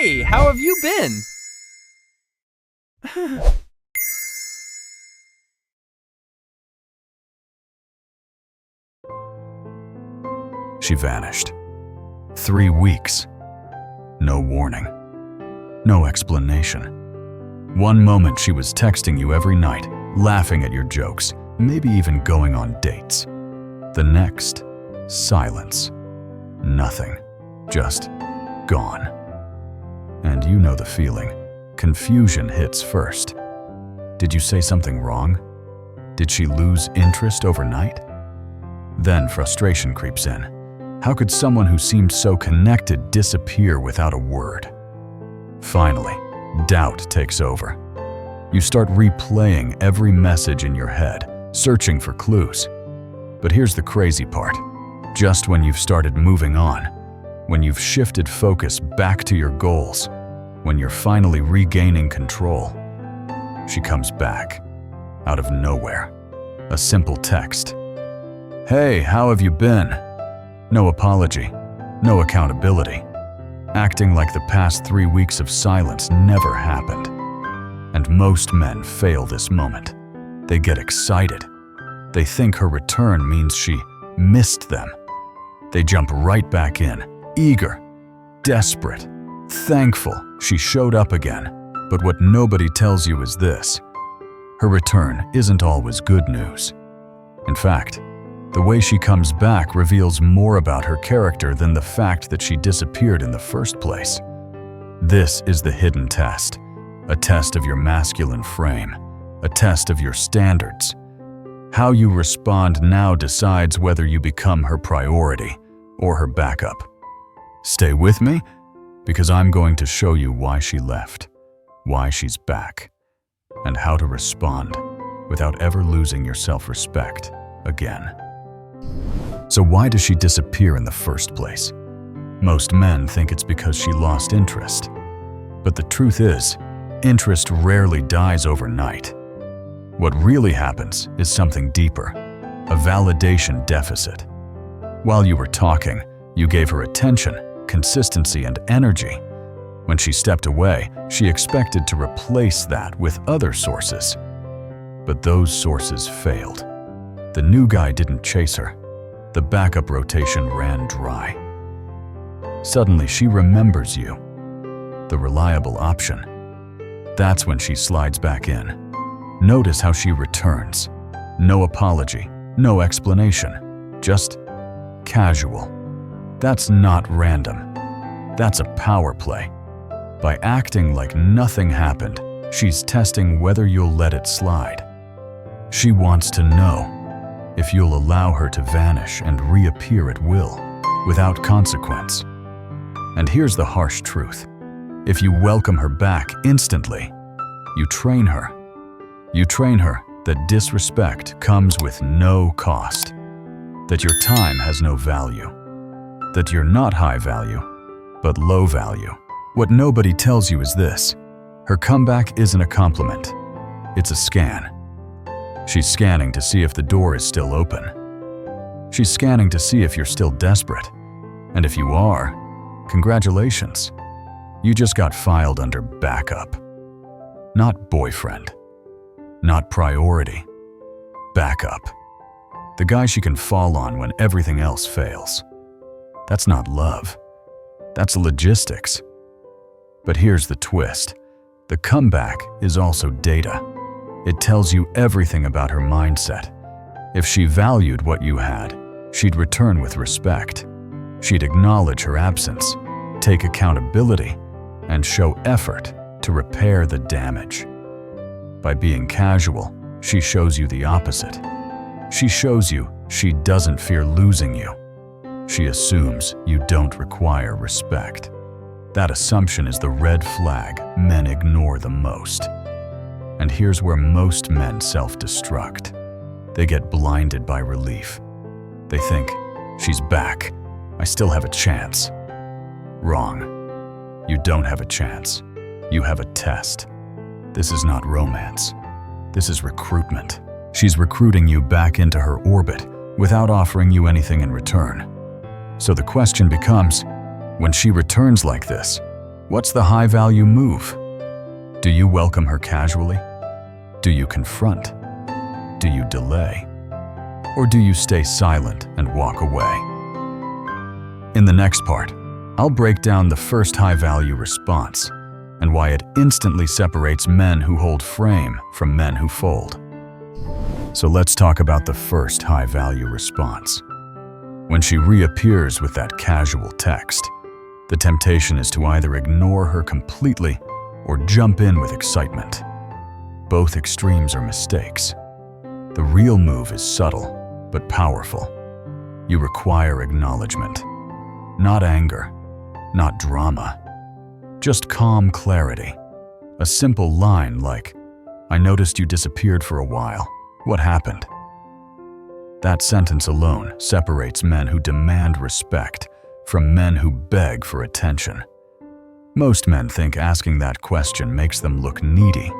Hey, how have you been? She vanished. 3 weeks. No warning. No explanation. One moment she was texting you every night, laughing at your jokes, maybe even going on dates. The next, silence. Nothing. Just gone. And you know the feeling. Confusion hits first. Did you say something wrong? Did she lose interest overnight? Then frustration creeps in. How could someone who seemed so connected disappear without a word? Finally, doubt takes over. You start replaying every message in your head, searching for clues. But here's the crazy part. Just when you've started moving on, when you've shifted focus back to your goals, when you're finally regaining control, she comes back, out of nowhere. A simple text. Hey, how have you been? No apology, no accountability. Acting like the past 3 weeks of silence never happened. And most men fail this moment. They get excited. They think her return means she missed them. They jump right back in, eager, desperate, thankful she showed up again. But what nobody tells you is this: her return isn't always good news. In fact, the way she comes back reveals more about her character than the fact that she disappeared in the first place. This is the hidden test, a test of your masculine frame, a test of your standards. How you respond now decides whether you become her priority or her backup. Stay with me, because I'm going to show you why she left, why she's back, and how to respond without ever losing your self-respect again. So why does she disappear in the first place? Most men think it's because she lost interest. But the truth is, interest rarely dies overnight. What really happens is something deeper, a validation deficit. While you were talking, you gave her attention, consistency, and energy. When she stepped away, she expected to replace that with other sources. But those sources failed. The new guy didn't chase her. The backup rotation ran dry. Suddenly, she remembers you, the reliable option. That's when she slides back in. Notice how she returns. No apology, no explanation, just casual. That's not random. That's a power play. By acting like nothing happened, she's testing whether you'll let it slide. She wants to know if you'll allow her to vanish and reappear at will, without consequence. And here's the harsh truth. If you welcome her back instantly, you train her. You train her that disrespect comes with no cost, that your time has no value, that you're not high value, but low value. What nobody tells you is this: her comeback isn't a compliment, it's a scan. She's scanning to see if the door is still open. She's scanning to see if you're still desperate. And if you are, congratulations. You just got filed under backup. Not boyfriend. Not priority. Backup. The guy she can fall on when everything else fails. That's not love. That's logistics. But here's the twist. The comeback is also data. It tells you everything about her mindset. If she valued what you had, she'd return with respect. She'd acknowledge her absence, take accountability, and show effort to repair the damage. By being casual, she shows you the opposite. She shows you she doesn't fear losing you. She assumes you don't require respect. That assumption is the red flag men ignore the most. And here's where most men self-destruct. They get blinded by relief. They think, she's back. I still have a chance. Wrong. You don't have a chance. You have a test. This is not romance. This is recruitment. She's recruiting you back into her orbit without offering you anything in return. So the question becomes, when she returns like this, What's the high-value move? Do you welcome her casually? Do you confront? Do you delay? Or do you stay silent and walk away? In the next part, I'll break down the first high-value response and why it instantly separates men who hold frame from men who fold. So let's talk about the first high-value response. When she reappears with that casual text, the temptation is to either ignore her completely or jump in with excitement. Both extremes are mistakes. The real move is subtle, but powerful. You require acknowledgement, not anger, not drama, just calm clarity. A simple line like, "I noticed you disappeared for a while. What happened?" That sentence alone separates men who demand respect from men who beg for attention. Most men think asking that question makes them look needy.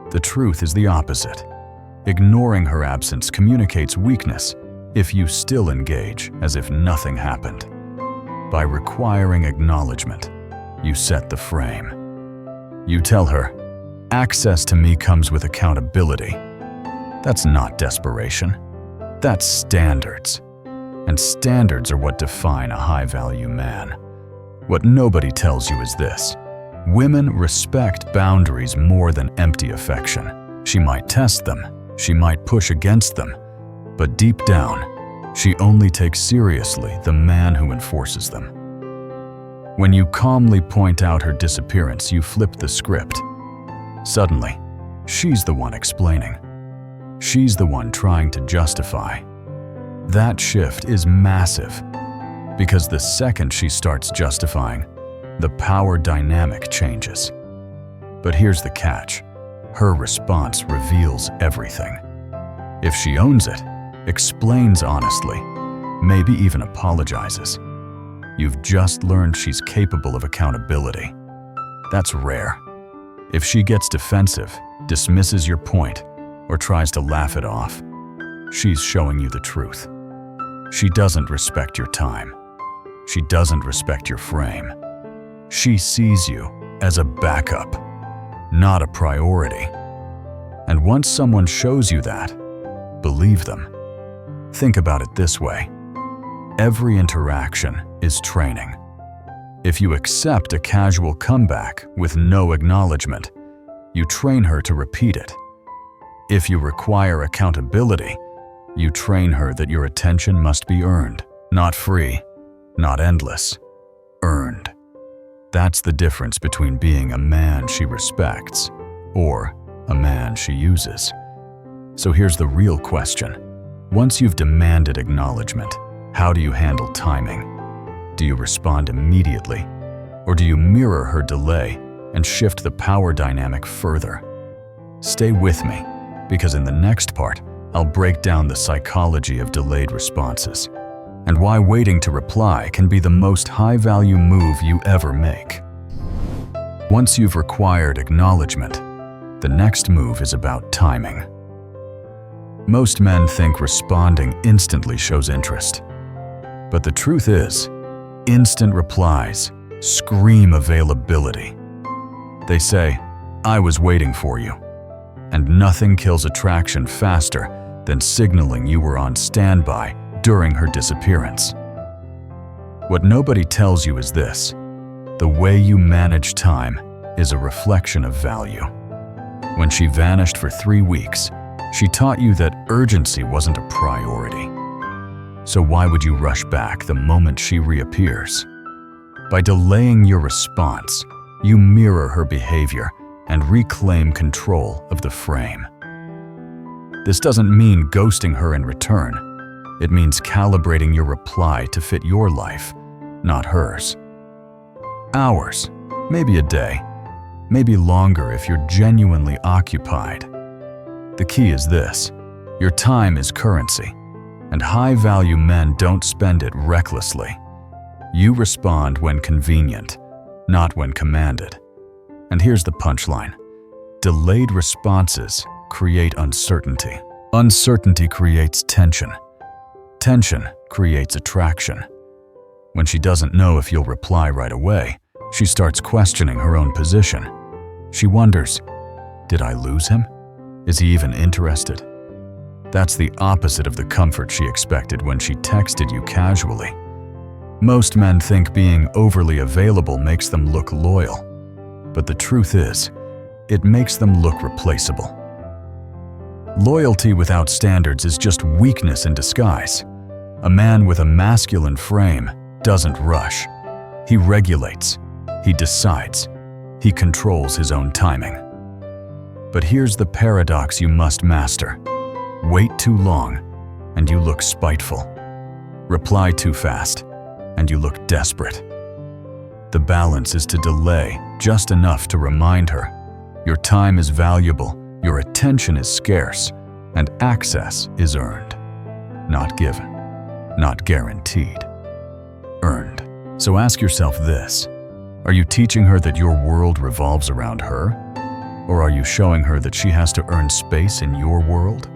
The truth is the opposite. Ignoring her absence communicates weakness if you still engage as if nothing happened. By requiring acknowledgement, you set the frame. You tell her, "Access to me comes with accountability." That's not desperation. That's standards. And standards are what define a high-value man. What nobody tells you is this: women respect boundaries more than empty affection. She might test them, she might push against them, but deep down, she only takes seriously the man who enforces them. When you calmly point out her disappearance, you flip the script. Suddenly, she's the one explaining. She's the one trying to justify. That shift is massive, because the second she starts justifying, the power dynamic changes. But here's the catch: her response reveals everything. If she owns it, explains honestly, maybe even apologizes, you've just learned she's capable of accountability. That's rare. If she gets defensive, dismisses your point, or tries to laugh it off, she's showing you the truth. She doesn't respect your time. She doesn't respect your frame. She sees you as a backup, not a priority. And once someone shows you that, believe them. Think about it this way: every interaction is training. If you accept a casual comeback with no acknowledgement, you train her to repeat it. If you require accountability, you train her that your attention must be earned, not free, not endless, earned. That's the difference between being a man she respects or a man she uses. So here's the real question. Once you've demanded acknowledgement, how do you handle timing? Do you respond immediately, or do you mirror her delay and shift the power dynamic further? Stay with me, because in the next part, I'll break down the psychology of delayed responses and why waiting to reply can be the most high-value move you ever make. Once you've required acknowledgement, the next move is about timing. Most men think responding instantly shows interest. But the truth is, instant replies scream availability. They say, "I was waiting for you." And nothing kills attraction faster than signaling you were on standby during her disappearance. What nobody tells you is this: the way you manage time is a reflection of value. When she vanished for 3 weeks, she taught you that urgency wasn't a priority. So why would you rush back the moment she reappears? By delaying your response, you mirror her behavior and reclaim control of the frame. This doesn't mean ghosting her in return. It means calibrating your reply to fit your life, not hers. Hours, maybe a day, maybe longer if you're genuinely occupied. The key is this: your time is currency, and high-value men don't spend it recklessly. You respond when convenient, not when commanded. And here's the punchline: delayed responses create uncertainty. Uncertainty creates tension. Tension creates attraction. When she doesn't know if you'll reply right away, She starts questioning her own position. She wonders, did I lose him? Is he even interested? That's the opposite of the comfort she expected when she texted you casually. Most men think being overly available makes them look loyal, but the truth is, it makes them look replaceable. Loyalty without standards is just weakness in disguise. A man with a masculine frame doesn't rush. He regulates. He decides. He controls his own timing. But here's the paradox you must master. Wait too long, and you look spiteful. Reply too fast, and you look desperate. The balance is to delay just enough to remind her your time is valuable, your attention is scarce, and access is earned. Not given, not guaranteed. Earned. So ask yourself this: are you teaching her that your world revolves around her? Or are you showing her that she has to earn space in your world?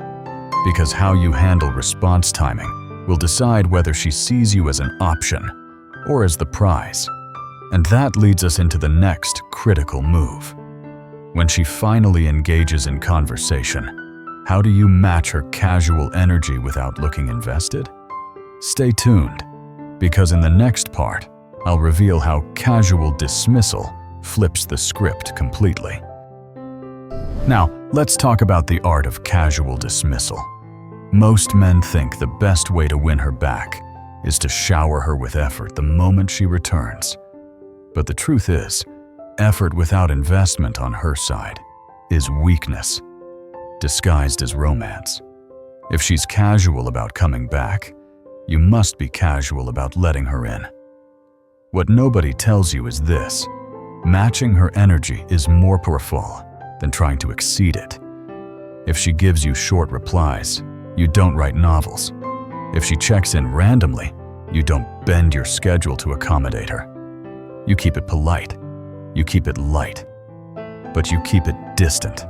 Because how you handle response timing will decide whether she sees you as an option or as the prize. And that leads us into the next critical move. When she finally engages in conversation, how do you match her casual energy without looking invested? Stay tuned, because in the next part, I'll reveal how casual dismissal flips the script completely. Now, let's talk about the art of casual dismissal. Most men think the best way to win her back is to shower her with effort the moment she returns. But the truth is, effort without investment on her side is weakness, disguised as romance. If she's casual about coming back, you must be casual about letting her in. What nobody tells you is this: matching her energy is more powerful than trying to exceed it. If she gives you short replies, you don't write novels. If she checks in randomly, you don't bend your schedule to accommodate her. You keep it polite, you keep it light, but you keep it distant.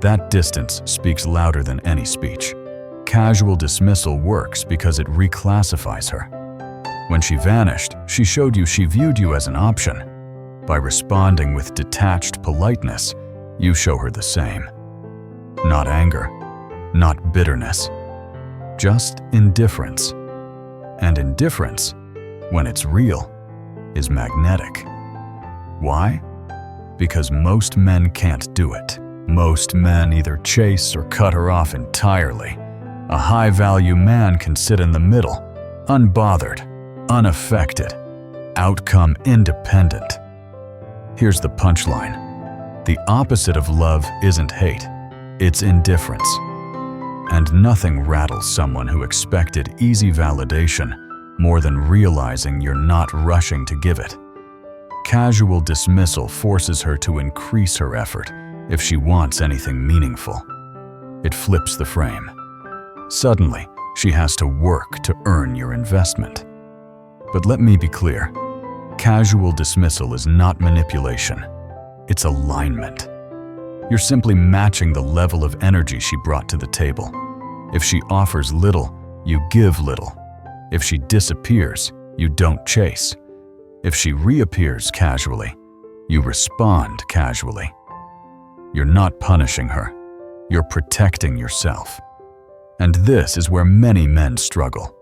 That distance speaks louder than any speech. Casual dismissal works because it reclassifies her. When she vanished, she showed you she viewed you as an option. By responding with detached politeness, you show her the same. Not anger, not bitterness, just indifference. And indifference, when it's real, is magnetic. Why? Because most men can't do it. Most men either chase or cut her off entirely. A high-value man can sit in the middle, unbothered, unaffected, outcome independent. Here's the punchline. The opposite of love isn't hate, it's indifference. And nothing rattles someone who expected easy validation more than realizing you're not rushing to give it. Casual dismissal forces her to increase her effort if she wants anything meaningful. It flips the frame. Suddenly, she has to work to earn your investment. But let me be clear, casual dismissal is not manipulation. It's alignment. You're simply matching the level of energy she brought to the table. If she offers little, you give little. If she disappears, you don't chase. If she reappears casually, you respond casually. You're not punishing her. You're protecting yourself. And this is where many men struggle.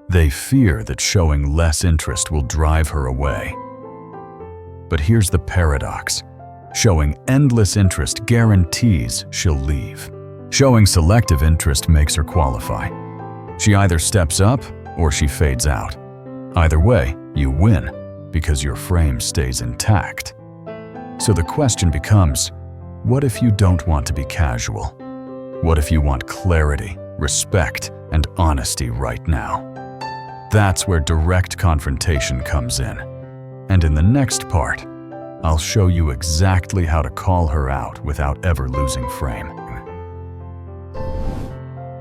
They fear that showing less interest will drive her away. But here's the paradox. Showing endless interest guarantees she'll leave. Showing selective interest makes her qualify. She either steps up or she fades out. Either way, you win, because your frame stays intact. So the question becomes, what if you don't want to be casual? What if you want clarity, respect, and honesty right now? That's where direct confrontation comes in. And in the next part, I'll show you exactly how to call her out without ever losing frame.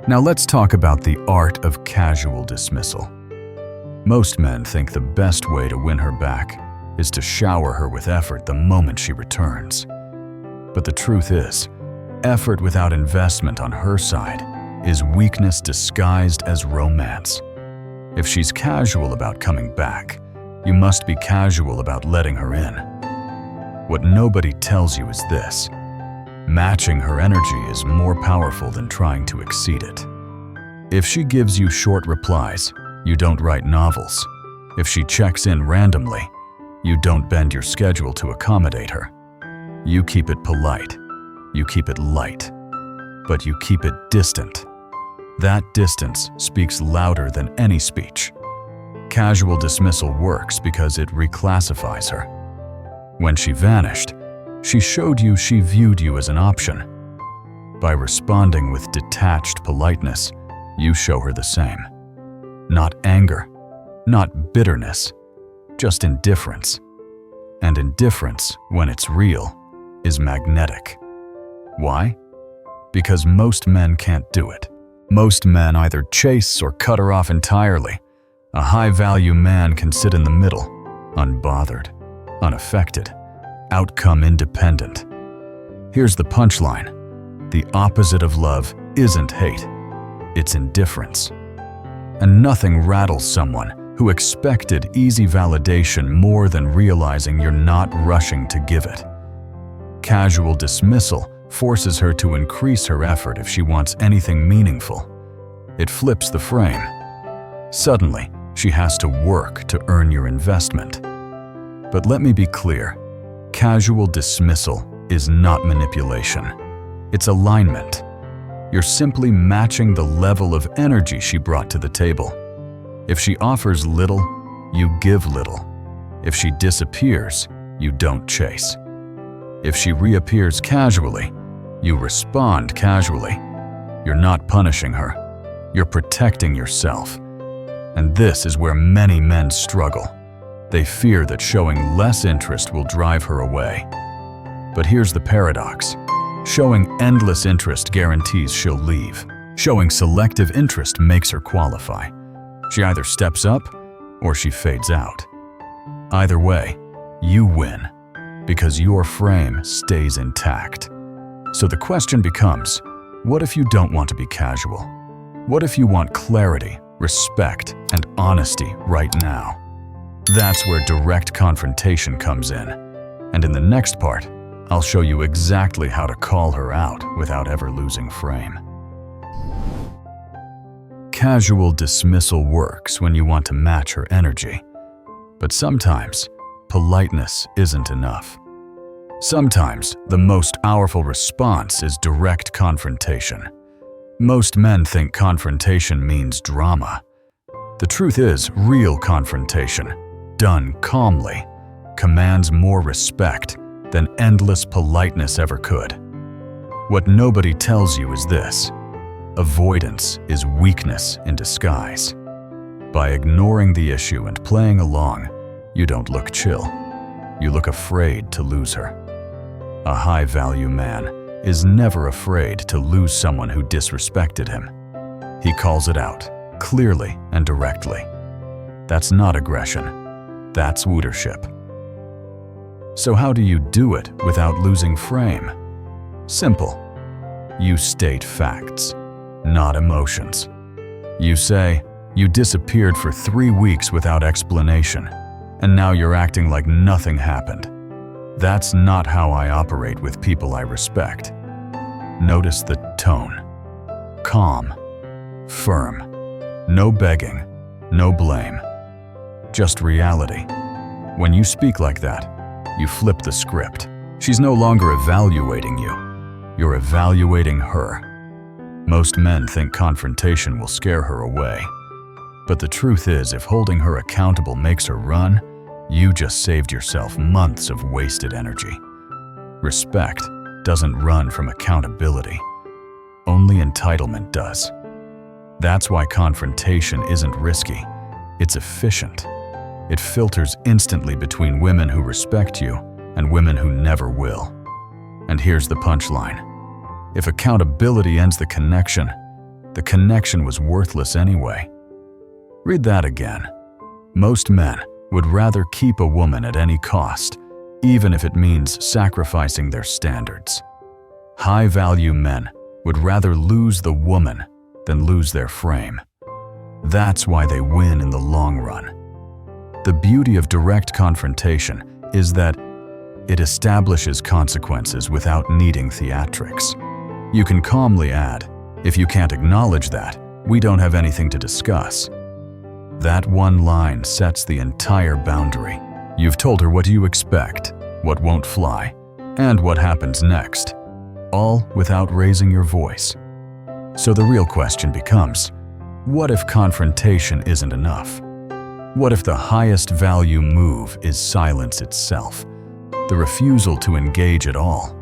Now let's talk about the art of casual dismissal. Most men think the best way to win her back is to shower her with effort the moment she returns. But the truth is, effort without investment on her side is weakness disguised as romance. If she's casual about coming back, you must be casual about letting her in. What nobody tells you is this: matching her energy is more powerful than trying to exceed it. If she gives you short replies, you don't write novels. If she checks in randomly, you don't bend your schedule to accommodate her. You keep it polite, you keep it light, but you keep it distant. That distance speaks louder than any speech. Casual dismissal works because it reclassifies her. When she vanished, she showed you she viewed you as an option. By responding with detached politeness, you show her the same. Not anger, not bitterness, just indifference. And indifference, when it's real, is magnetic. Why? Because most men can't do it. Most men either chase or cut her off entirely. A high-value man can sit in the middle, unbothered, unaffected, outcome independent. Here's the punchline: the opposite of love isn't hate, it's indifference. And nothing rattles someone who expected easy validation more than realizing you're not rushing to give it. Casual dismissal forces her to increase her effort if she wants anything meaningful. It flips the frame. Suddenly, she has to work to earn your investment. But let me be clear, casual dismissal is not manipulation. It's alignment. You're simply matching the level of energy she brought to the table. If she offers little, you give little. If she disappears, you don't chase. If she reappears casually, you respond casually. You're not punishing her. You're protecting yourself. And this is where many men struggle. They fear that showing less interest will drive her away. But here's the paradox. Showing endless interest guarantees she'll leave. Showing selective interest makes her qualify. She either steps up or she fades out. Either way, you win, because your frame stays intact. So the question becomes, what if you don't want to be casual? What if you want clarity, respect, and honesty right now? That's where direct confrontation comes in. And in the next part, I'll show you exactly how to call her out without ever losing frame. Casual dismissal works when you want to match her energy. But sometimes, politeness isn't enough. Sometimes, the most powerful response is direct confrontation. Most men think confrontation means drama. The truth is, real confrontation, done calmly, commands more respect than endless politeness ever could. What nobody tells you is this: avoidance is weakness in disguise. By ignoring the issue and playing along, you don't look chill. You look afraid to lose her. A high-value man is never afraid to lose someone who disrespected him. He calls it out, clearly and directly. That's not aggression. That's leadership. So how do you do it without losing frame? Simple. You state facts, not emotions. You say, you disappeared for 3 weeks without explanation, and now you're acting like nothing happened. That's not how I operate with people I respect. Notice the tone. Calm, firm, no begging, no blame, just reality. When you speak like that, you flip the script. She's no longer evaluating you. You're evaluating her. Most men think confrontation will scare her away. But the truth is, if holding her accountable makes her run, you just saved yourself months of wasted energy. Respect doesn't run from accountability. Only entitlement does. That's why confrontation isn't risky. It's efficient. It filters instantly between women who respect you and women who never will. And here's the punchline. If accountability ends the connection was worthless anyway. Read that again. Most men would rather keep a woman at any cost, even if it means sacrificing their standards. High-value men would rather lose the woman than lose their frame. That's why they win in the long run. The beauty of direct confrontation is that it establishes consequences without needing theatrics. You can calmly add, "If you can't acknowledge that, we don't have anything to discuss." That one line sets the entire boundary. You've told her what you expect, what won't fly, and what happens next, all without raising your voice. So the real question becomes, what if confrontation isn't enough? What if the highest value move is silence itself, the refusal to engage at all?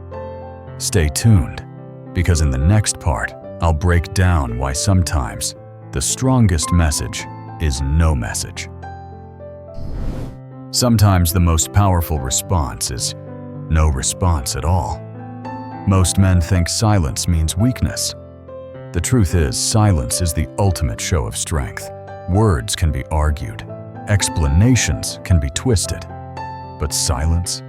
Stay tuned, because in the next part, I'll break down why sometimes the strongest message is no message. Sometimes the most powerful response is no response at all. Most men think silence means weakness. The truth is, silence is the ultimate show of strength. Words can be argued, explanations can be twisted, but silence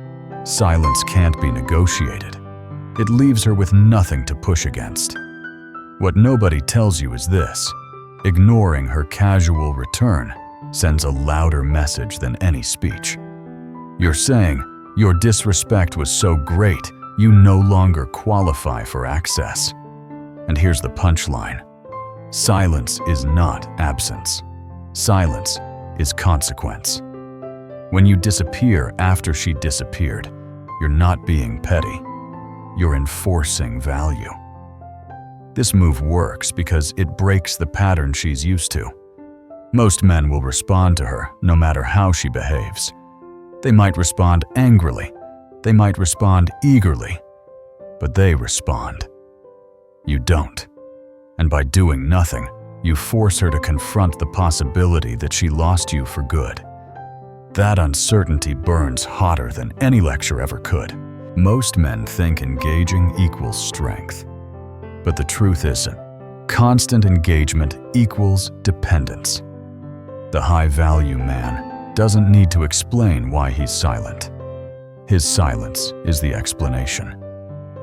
can't be negotiated. It leaves her with nothing to push against. What nobody tells you is this: ignoring her casual return sends a louder message than any speech. You're saying, your disrespect was so great, you no longer qualify for access. And here's the punchline: silence is not absence. Silence is consequence. When you disappear after she disappeared, you're not being petty. You're enforcing value. This move works because it breaks the pattern she's used to. Most men will respond to her no matter how she behaves. They might respond angrily, they might respond eagerly, but they respond. You don't. And by doing nothing, you force her to confront the possibility that she lost you for good. That uncertainty burns hotter than any lecture ever could. Most men think engaging equals strength. But the truth isn't. Constant engagement equals dependence. The high-value man doesn't need to explain why he's silent. His silence is the explanation.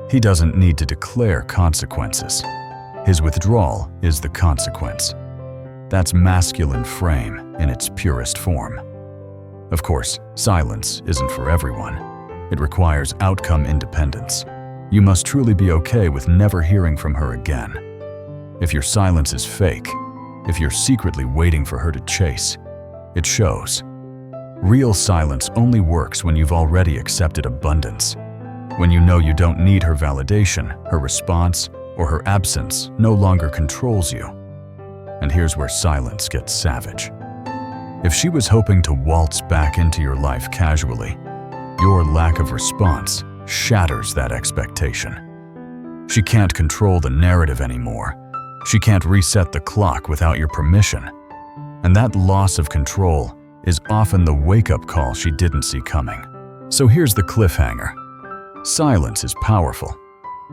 He doesn't need to declare consequences. His withdrawal is the consequence. That's masculine frame in its purest form. Of course, silence isn't for everyone. It requires outcome independence. You must truly be okay with never hearing from her again. If your silence is fake, if you're secretly waiting for her to chase, it shows. Real silence only works when you've already accepted abundance. When you know you don't need her validation, her response, or her absence no longer controls you. And here's where silence gets savage. If she was hoping to waltz back into your life casually, your lack of response shatters that expectation. She can't control the narrative anymore. She can't reset the clock without your permission. And that loss of control is often the wake-up call she didn't see coming. So here's the cliffhanger. Silence is powerful,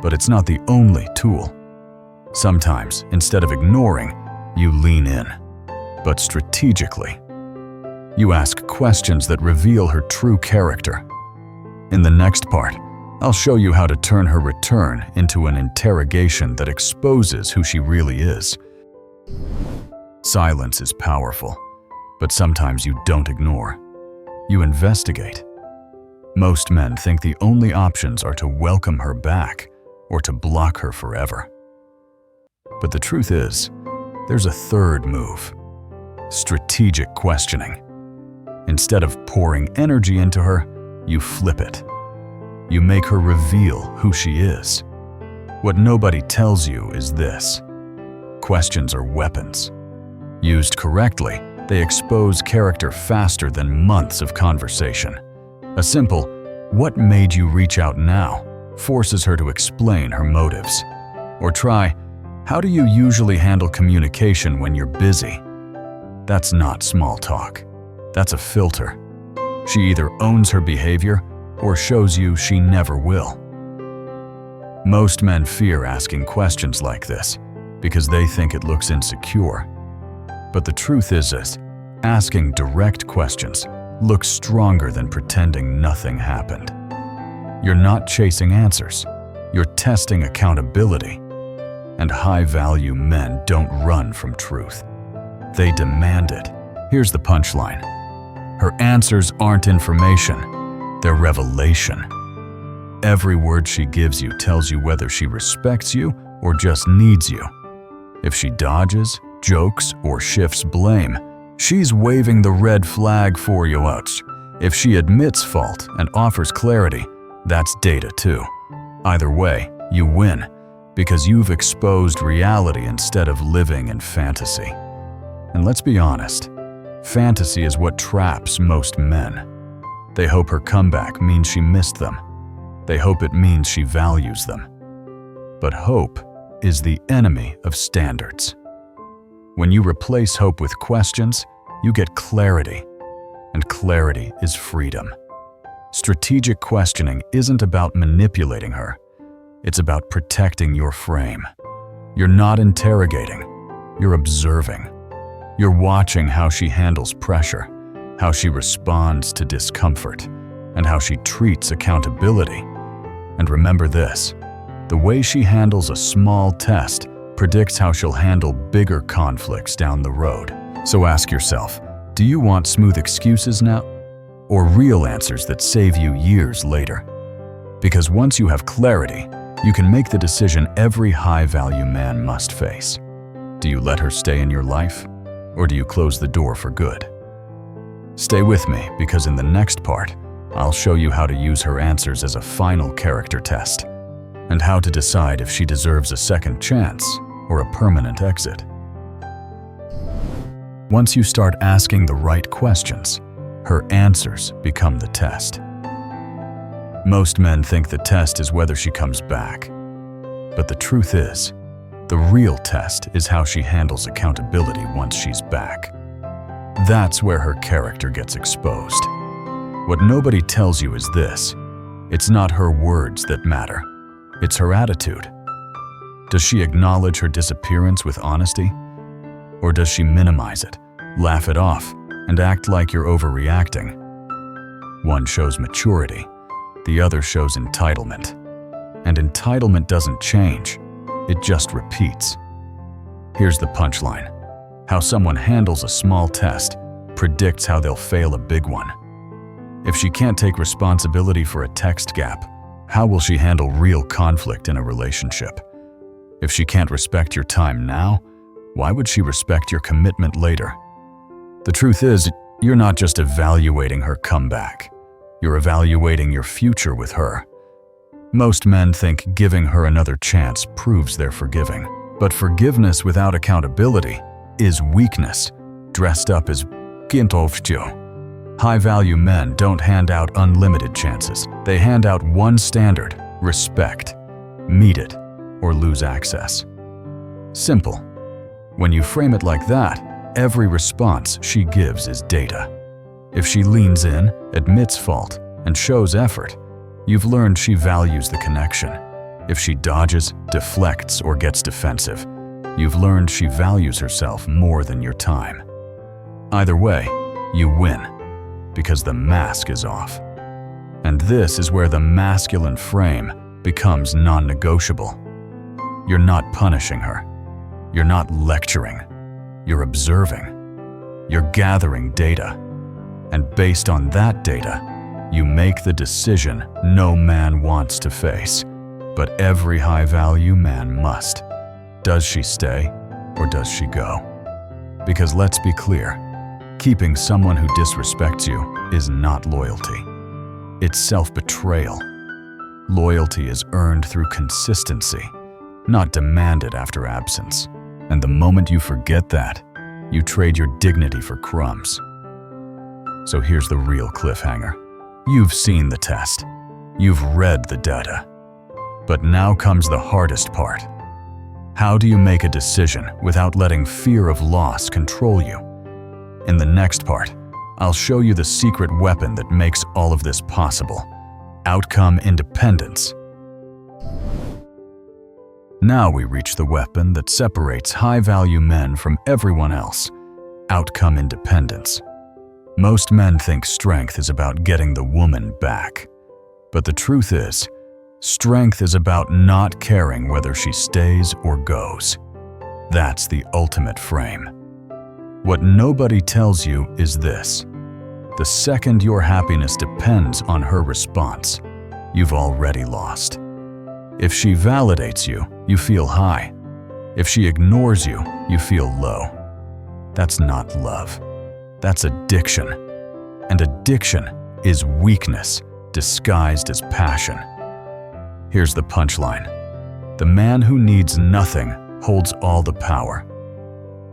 but it's not the only tool. Sometimes, instead of ignoring, you lean in, but strategically. You ask questions that reveal her true character. In the next part, I'll show you how to turn her return into an interrogation that exposes who she really is. Silence is powerful, but sometimes you don't ignore. You investigate. Most men think the only options are to welcome her back or to block her forever. But the truth is, there's a third move: strategic questioning. Instead of pouring energy into her, you flip it. You make her reveal who she is. What nobody tells you is this: questions are weapons. Used correctly, they expose character faster than months of conversation. A simple, "What made you reach out now?" forces her to explain her motives. Or try, "How do you usually handle communication when you're busy?" That's not small talk. That's a filter. She either owns her behavior or shows you she never will. Most men fear asking questions like this because they think it looks insecure. But the truth is this: asking direct questions looks stronger than pretending nothing happened. You're not chasing answers. You're testing accountability. And high-value men don't run from truth. They demand it. Here's the punchline. Her answers aren't information, they're revelation. Every word she gives you tells you whether she respects you or just needs you. If she dodges, jokes, or shifts blame, she's waving the red flag for you. If she admits fault and offers clarity, that's data too. Either way, you win, because you've exposed reality instead of living in fantasy. And let's be honest, fantasy is what traps most men. They hope her comeback means she missed them. They hope it means she values them. But hope is the enemy of standards. When you replace hope with questions, you get clarity, and clarity is freedom. Strategic questioning isn't about manipulating her. It's about protecting your frame. You're not interrogating, you're observing. You're watching how she handles pressure, how she responds to discomfort, and how she treats accountability. And remember this, the way she handles a small test predicts how she'll handle bigger conflicts down the road. So ask yourself, do you want smooth excuses now, or real answers that save you years later? Because once you have clarity, you can make the decision every high-value man must face. Do you let her stay in your life, or do you close the door for good? Stay with me, because in the next part, I'll show you how to use her answers as a final character test, and how to decide if she deserves a second chance or a permanent exit. Once you start asking the right questions, her answers become the test. Most men think the test is whether she comes back. But the truth is, the real test is how she handles accountability once she's back. That's where her character gets exposed. What nobody tells you is this: it's not her words that matter, it's her attitude. Does she acknowledge her disappearance with honesty? Or does she minimize it, laugh it off, and act like you're overreacting? One shows maturity, the other shows entitlement. And entitlement doesn't change, it just repeats. Here's the punchline: how someone handles a small test predicts how they'll fail a big one. If she can't take responsibility for a text gap, how will she handle real conflict in a relationship? If she can't respect your time now, why would she respect your commitment later? The truth is, you're not just evaluating her comeback. You're evaluating your future with her. Most men think giving her another chance proves they're forgiving. But forgiveness without accountability is weakness, dressed up as gintovjo. High-value men don't hand out unlimited chances. They hand out one standard: respect. Meet it, or lose access. Simple. When you frame it like that, every response she gives is data. If she leans in, admits fault, and shows effort, you've learned she values the connection. If she dodges, deflects, or gets defensive, you've learned she values herself more than your time. Either way, you win, because the mask is off. And this is where the masculine frame becomes non-negotiable. You're not punishing her. You're not lecturing. You're observing. You're gathering data. And based on that data, you make the decision no man wants to face, but every high-value man must. Does she stay, or does she go? Because let's be clear, keeping someone who disrespects you is not loyalty. It's self-betrayal. Loyalty is earned through consistency, not demanded after absence. And the moment you forget that, you trade your dignity for crumbs. So here's the real cliffhanger. You've seen the test. You've read the data. But now comes the hardest part. How do you make a decision without letting fear of loss control you? In the next part, I'll show you the secret weapon that makes all of this possible: outcome independence. Now we reach the weapon that separates high-value men from everyone else: outcome independence. Most men think strength is about getting the woman back. But the truth is, strength is about not caring whether she stays or goes. That's the ultimate frame. What nobody tells you is this: The second your happiness depends on her response, you've already lost. If she validates you, you feel high. If she ignores you, you feel low. That's not love. That's addiction. And addiction is weakness disguised as passion. Here's the punchline. The man who needs nothing holds all the power.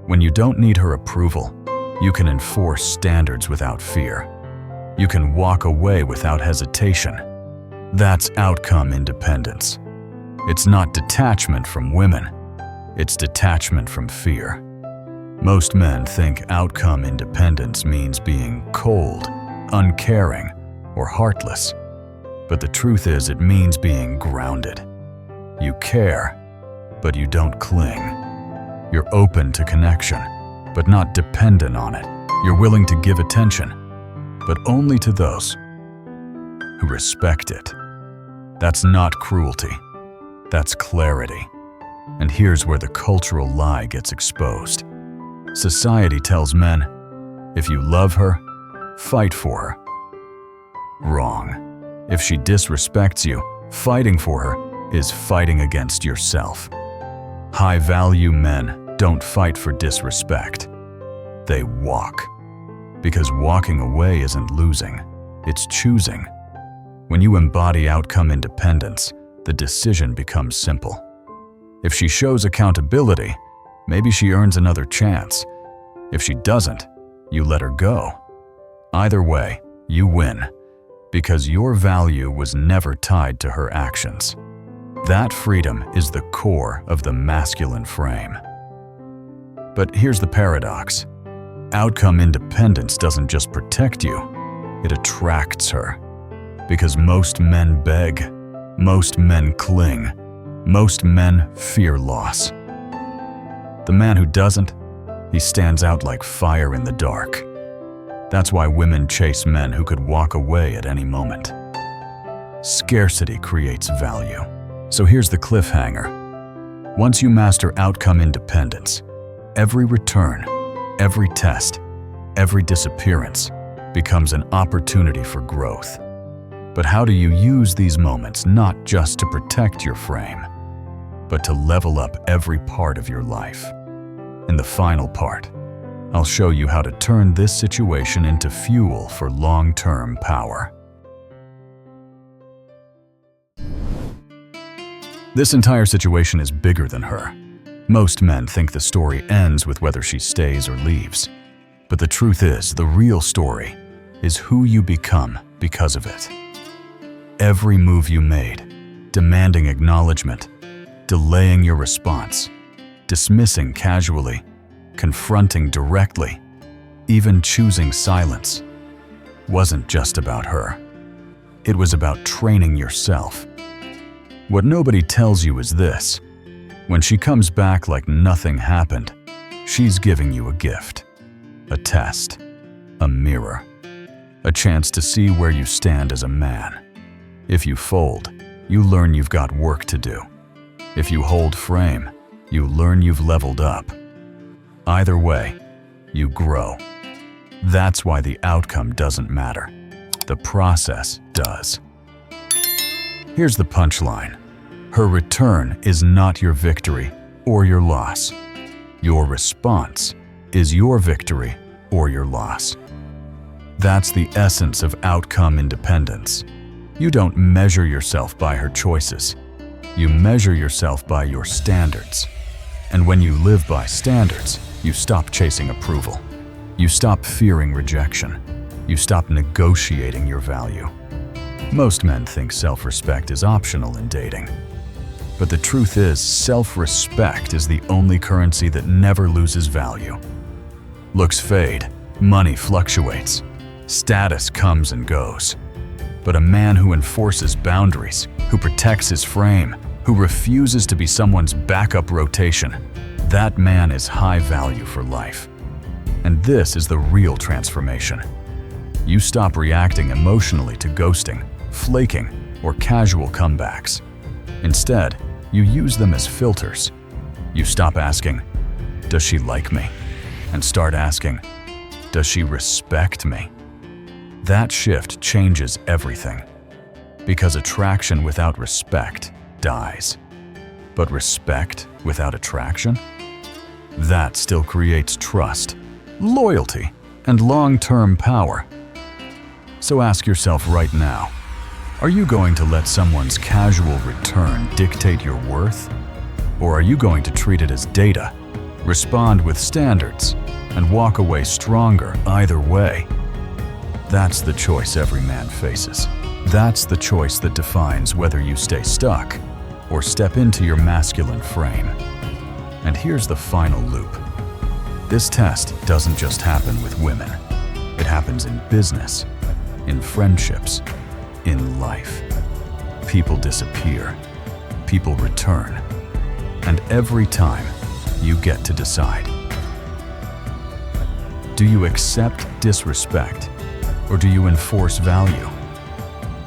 When you don't need her approval, you can enforce standards without fear. You can walk away without hesitation. That's outcome independence. It's not detachment from women. It's detachment from fear. Most men think outcome independence means being cold, uncaring, or heartless. But the truth is, it means being grounded. You care, but you don't cling. You're open to connection, but not dependent on it. You're willing to give attention, but only to those who respect it. That's not cruelty. That's clarity. And here's where the cultural lie gets exposed. Society tells men, if you love her, fight for her. Wrong. If she disrespects you, fighting for her is fighting against yourself. High-value men don't fight for disrespect. They walk. Because walking away isn't losing, it's choosing. When you embody outcome independence, the decision becomes simple. If she shows accountability, maybe she earns another chance. If she doesn't, you let her go. Either way, you win, because your value was never tied to her actions. That freedom is the core of the masculine frame. But here's the paradox. Outcome independence doesn't just protect you, it attracts her. Because most men beg, most men cling, most men fear loss. The man who doesn't, he stands out like fire in the dark. That's why women chase men who could walk away at any moment. Scarcity creates value. So here's the cliffhanger. Once you master outcome independence, every return, every test, every disappearance becomes an opportunity for growth. But how do you use these moments not just to protect your frame, but to level up every part of your life? In the final part, I'll show you how to turn this situation into fuel for long-term power. This entire situation is bigger than her. Most men think the story ends with whether she stays or leaves. But the truth is, the real story is who you become because of it. Every move you made, demanding acknowledgement, delaying your response, dismissing casually, confronting directly, even choosing silence, wasn't just about her. It was about training yourself. What nobody tells you is this: when she comes back like nothing happened, she's giving you a gift, a test, a mirror, a chance to see where you stand as a man. If you fold, you learn you've got work to do. If you hold frame, you learn you've leveled up. Either way, you grow. That's why the outcome doesn't matter. The process does. Here's the punchline. Her return is not your victory or your loss. Your response is your victory or your loss. That's the essence of outcome independence. You don't measure yourself by her choices. You measure yourself by your standards. And when you live by standards, you stop chasing approval. You stop fearing rejection. You stop negotiating your value. Most men think self-respect is optional in dating. But the truth is, self-respect is the only currency that never loses value. Looks fade, money fluctuates, status comes and goes. But a man who enforces boundaries, who protects his frame, who refuses to be someone's backup rotation, that man is high value for life. And this is the real transformation. You stop reacting emotionally to ghosting, flaking, or casual comebacks. Instead, you use them as filters. You stop asking, "Does she like me?" and start asking, "Does she respect me?" That shift changes everything. Because attraction without respect dies. But respect without attraction? That still creates trust, loyalty, and long-term power. So ask yourself right now, are you going to let someone's casual return dictate your worth? Or are you going to treat it as data, respond with standards, and walk away stronger either way? That's the choice every man faces. That's the choice that defines whether you stay stuck or step into your masculine frame. And here's the final loop. This test doesn't just happen with women. It happens in business, in friendships, in life. People disappear. People return. And every time, you get to decide. Do you accept disrespect, or do you enforce value?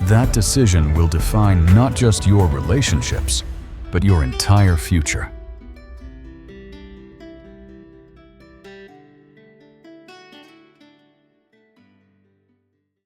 That decision will define not just your relationships, but your entire future.